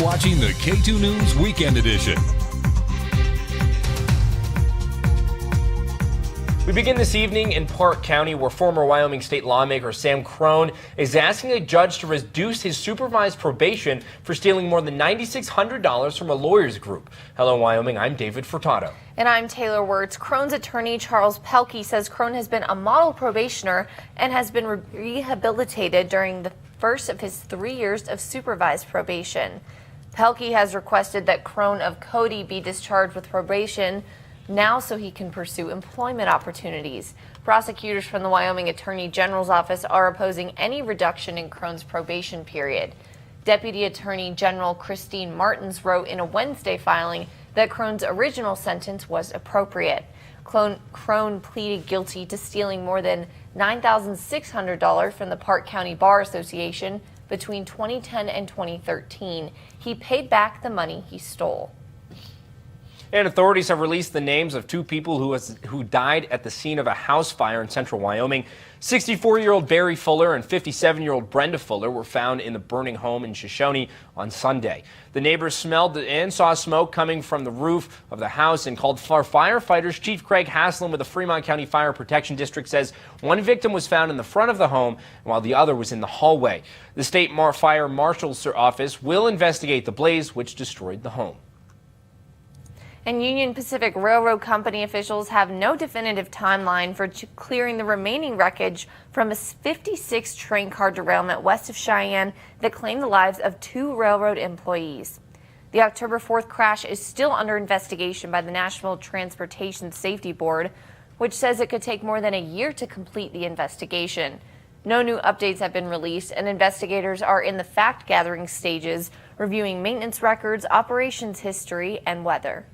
watching the K2 News Weekend Edition. We begin this evening in Park County, where former Wyoming state lawmaker Sam Crone is asking a judge to reduce his supervised probation for stealing more than $9,600 from a lawyer's group. Hello, Wyoming. I'm David Furtado. And I'm Taylor Wirtz. Crone's attorney, Charles Pelkey, says Crone has been a model probationer and has been rehabilitated during the first of his 3 years of supervised probation. Pelkey has requested that Crone of Cody be discharged with probation now so he can pursue employment opportunities. Prosecutors from the Wyoming Attorney General's office are opposing any reduction in Crone's probation period. Deputy Attorney General Christine Martins wrote in a Wednesday filing that Crone's original sentence was appropriate. Crone pleaded guilty to stealing more than $9,600 from the Park County Bar Association between 2010 and 2013. He paid back the money he stole. And authorities have released the names of two people who died at the scene of a house fire in central Wyoming. 64-year-old Barry Fuller and 57-year-old Brenda Fuller were found in the burning home in Shoshone on Sunday. The neighbors smelled and saw smoke coming from the roof of the house and called for firefighters. Chief Craig Haslam with the Fremont County Fire Protection District says one victim was found in the front of the home while the other was in the hallway. The state fire marshal's office will investigate the blaze which destroyed the home. And Union Pacific Railroad Company officials have no definitive timeline for clearing the remaining wreckage from a 56 train car derailment west of Cheyenne that claimed the lives of 2 railroad employees. The October 4th crash is still under investigation by the National Transportation Safety Board, which says it could take more than a year to complete the investigation. No new updates have been released, and investigators are in the fact-gathering stages, reviewing maintenance records, operations history, and weather.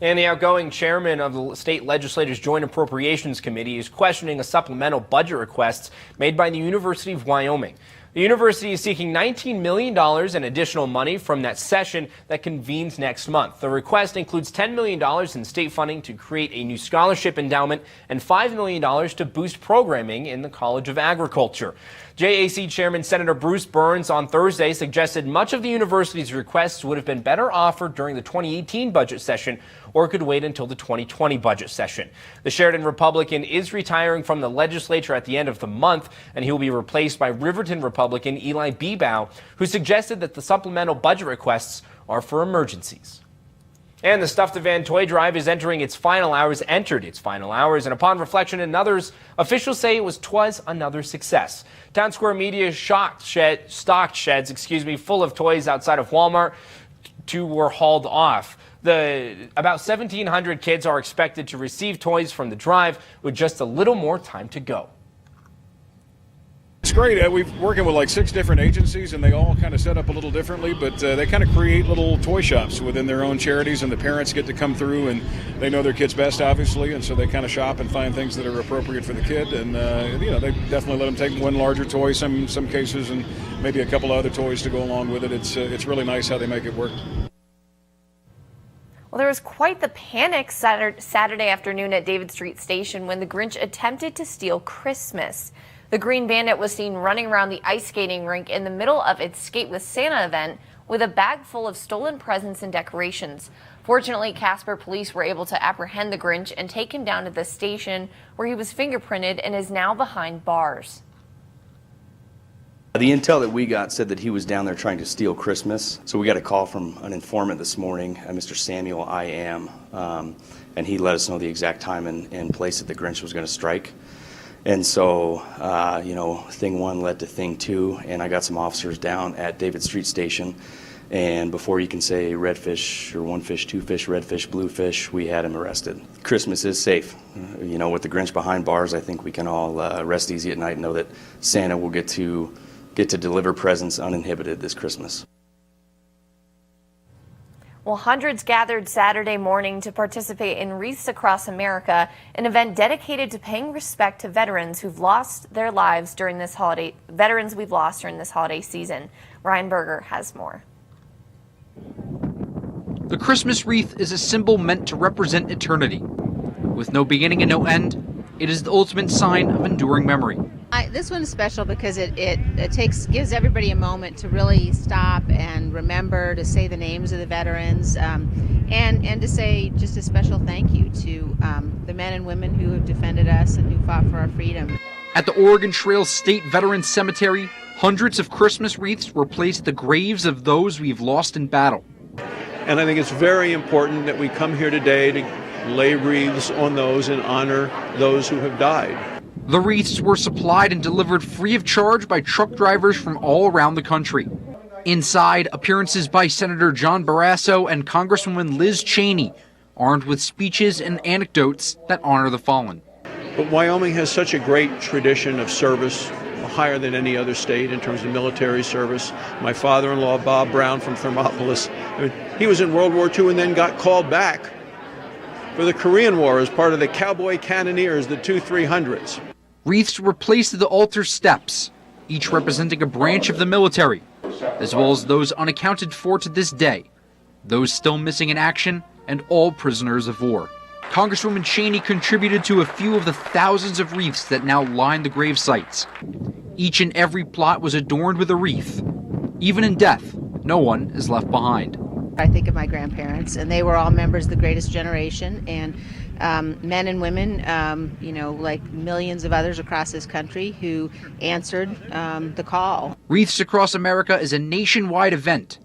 And the outgoing chairman of the state legislature's Joint Appropriations Committee is questioning a supplemental budget request made by the University of Wyoming. The university is seeking $19 million in additional money from that session that convenes next month. The request includes $10 million in state funding to create a new scholarship endowment and $5 million to boost programming in the College of Agriculture. JAC Chairman Senator Bruce Burns on Thursday suggested much of the university's requests would have been better offered during the 2018 budget session or could wait until the 2020 budget session. The Sheridan Republican is retiring from the legislature at the end of the month, and he will be replaced by Riverton Republican Eli Bebow, who suggested that the supplemental budget requests are for emergencies. And the Stuff the Van toy drive is entered its final hours, and upon reflection and others, officials say it was another success. Town Square Media stocked sheds, full of toys outside of Walmart. 2 were hauled off. About 1,700 kids are expected to receive toys from the drive with just a little more time to go. It's great. We're working with like 6 different agencies, and they all kind of set up a little differently, but they kind of create little toy shops within their own charities, and the parents get to come through, and they know their kids best, obviously, and so they kind of shop and find things that are appropriate for the kid, and they definitely let them take one larger toy, some cases, and maybe a couple other toys to go along with it. It's really nice how they make it work. Well, there was quite the panic Saturday afternoon at David Street Station when the Grinch attempted to steal Christmas. The Green Bandit was seen running around the ice skating rink in the middle of its Skate with Santa event with a bag full of stolen presents and decorations. Fortunately, Casper police were able to apprehend the Grinch and take him down to the station, where he was fingerprinted and is now behind bars. The intel that we got said that he was down there trying to steal Christmas. So we got a call from an informant this morning, Mr. Samuel I Am, and he let us know the exact time and place that the Grinch was going to strike. And so, thing 1 led to thing 2, and I got some officers down at David Street Station. And before you can say redfish or 1 fish, 2 fish, redfish, bluefish, we had him arrested. Christmas is safe. With the Grinch behind bars, I think we can all rest easy at night and know that Santa will get to deliver presents uninhibited this Christmas. Well, hundreds gathered Saturday morning to participate in Wreaths Across America, an event dedicated to paying respect to veterans who've lost their lives during this holiday, season. Ryan Berger has more. The Christmas wreath is a symbol meant to represent eternity. With no beginning and no end, it is the ultimate sign of enduring memory. This one's special because it gives everybody a moment to really stop and remember, to say the names of the veterans, and to say just a special thank you to the men and women who have defended us and who fought for our freedom. At the Oregon Trail State Veterans Cemetery, hundreds of Christmas wreaths were placed at the graves of those we've lost in battle. And I think it's very important that we come here today to lay wreaths on those and honor those who have died. The wreaths were supplied and delivered free of charge by truck drivers from all around the country. Inside, appearances by Senator John Barrasso and Congresswoman Liz Cheney, armed with speeches and anecdotes that honor the fallen. But Wyoming has such a great tradition of service, higher than any other state in terms of military service. My father-in-law, Bob Brown from Thermopolis, he was in World War II and then got called back for the Korean War as part of the Cowboy Cannoneers, the 2-300s. Wreaths were placed at the altar steps, each representing a branch of the military, as well as those unaccounted for to this day, those still missing in action, and all prisoners of war. Congresswoman Cheney contributed to a few of the thousands of wreaths that now line the grave sites. Each and every plot was adorned with a wreath. Even in death, no one is left behind. I think of my grandparents, and they were all members of the greatest generation, and men and women, like millions of others across this country who answered the call. Wreaths Across America is a nationwide event.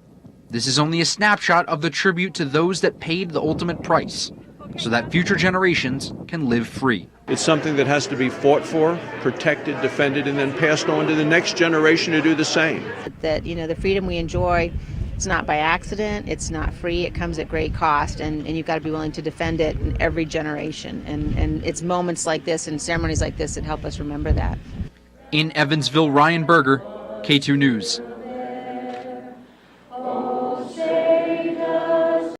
This is only a snapshot of the tribute to those that paid the ultimate price, so that future generations can live free. It's something that has to be fought for, protected, defended, and then passed on to the next generation to do the same. That, the freedom we enjoy, it's not by accident, it's not free, it comes at great cost, and you've got to be willing to defend it in every generation. And it's moments like this and ceremonies like this that help us remember that. In Evansville, Ryan Berger, K2 News.